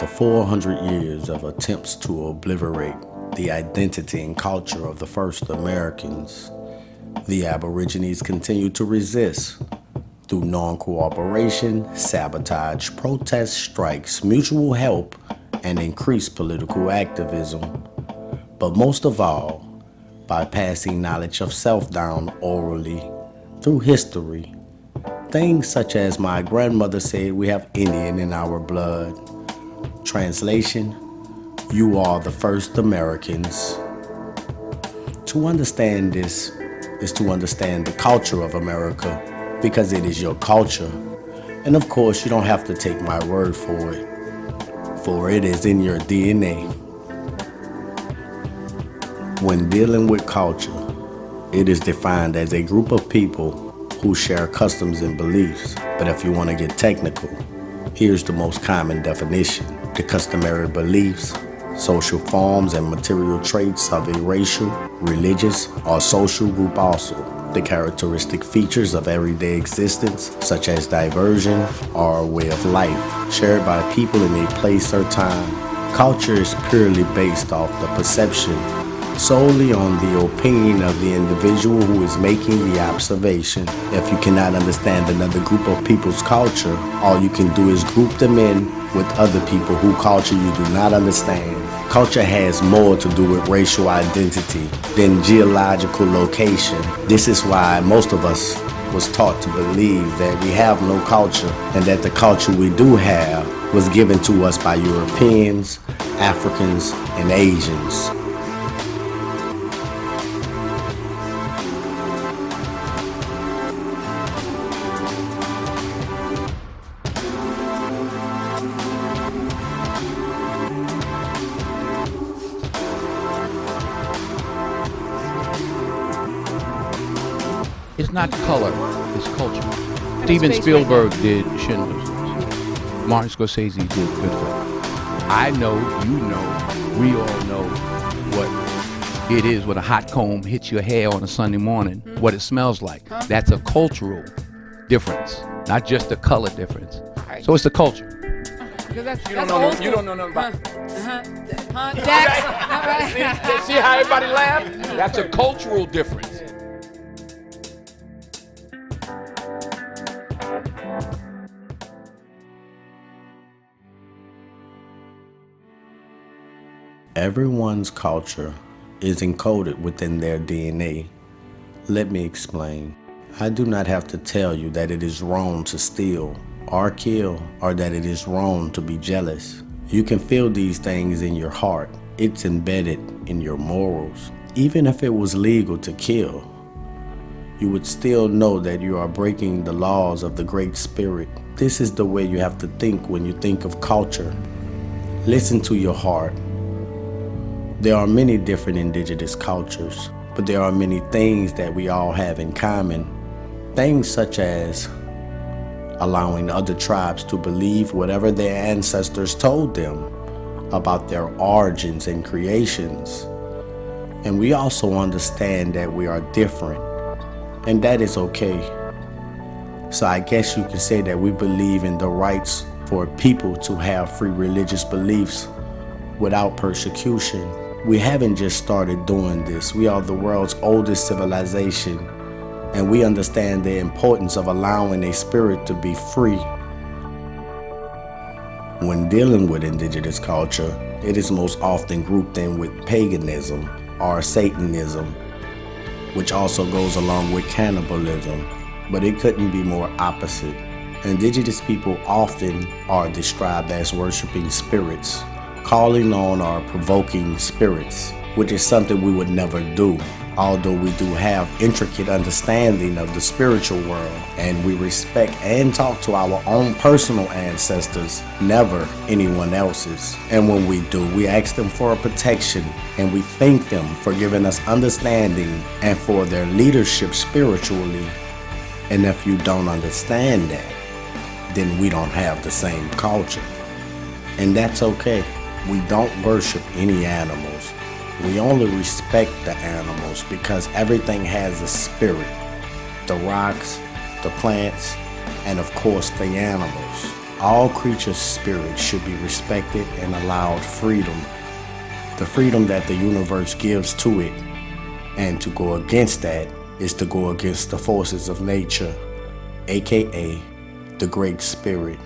After 400 years of attempts to obliterate the identity and culture of the first Americans, the Aborigines continue to resist through non-cooperation, sabotage, protest strikes, mutual help, and increased political activism. But most of all, by passing knowledge of self down orally through history. Things such as my grandmother said, we have Indian in our blood. Translation, you are the first Americans. To understand this is to understand the culture of America, because it is your culture. And of course, you don't have to take my word for it is in your DNA. When dealing with culture, it is defined as a group of people who share customs and beliefs. But if you want to get technical, here's the most common definition. The customary beliefs, social forms, and material traits of a racial, religious, or social group. Also, the characteristic features of everyday existence, such as diversion or a way of life, shared by people in a place or time. Culture is purely based off the perception, solely on the opinion of the individual who is making the observation. If you cannot understand another group of people's culture, all you can do is group them in with other people whose culture you do not understand. Culture has more to do with racial identity than geological location. This is why most of us was taught to believe that we have no culture, and that the culture we do have was given to us by Europeans, Africans, and Asians. It's not color, it's culture. Steven Spielberg did Schindler's List. Martin Scorsese did Goodfellas. I know, you know, we all know what it is when a hot comb hits your hair on a Sunday morning, what it smells like. That's a cultural difference, not just a color difference. So it's the culture. Because that's You don't know nothing about it. Dex. See how everybody laughed? That's a cultural difference. Everyone's culture is encoded within their DNA. Let me explain. I do not have to tell you that it is wrong to steal or kill, or that it is wrong to be jealous. You can feel these things in your heart. It's embedded in your morals. Even if it was legal to kill, you would still know that you are breaking the laws of the Great Spirit. This is the way you have to think when you think of culture. Listen to your heart. There are many different indigenous cultures, but there are many things that we all have in common. Things such as allowing other tribes to believe whatever their ancestors told them about their origins and creations. And we also understand that we are different, and that is okay. So I guess you can say that we believe in the rights for people to have free religious beliefs without persecution. We haven't just started doing this. We are the world's oldest civilization, and we understand the importance of allowing a spirit to be free. When dealing with indigenous culture, it is most often grouped in with paganism or Satanism, which also goes along with cannibalism, but it couldn't be more opposite. Indigenous people often are described as worshiping spirits, calling on or provoking spirits, which is something we would never do. Although we do have intricate understanding of the spiritual world, and we respect and talk to our own personal ancestors, never anyone else's. And when we do, we ask them for a protection, and we thank them for giving us understanding and for their leadership spiritually. And if you don't understand that, then we don't have the same culture. And that's okay. We don't worship any animals. We only respect the animals because everything has a spirit. The rocks, the plants, and of course the animals. All creatures' spirits should be respected and allowed freedom, the freedom that the universe gives to it. And to go against that is to go against the forces of nature, aka the Great Spirit.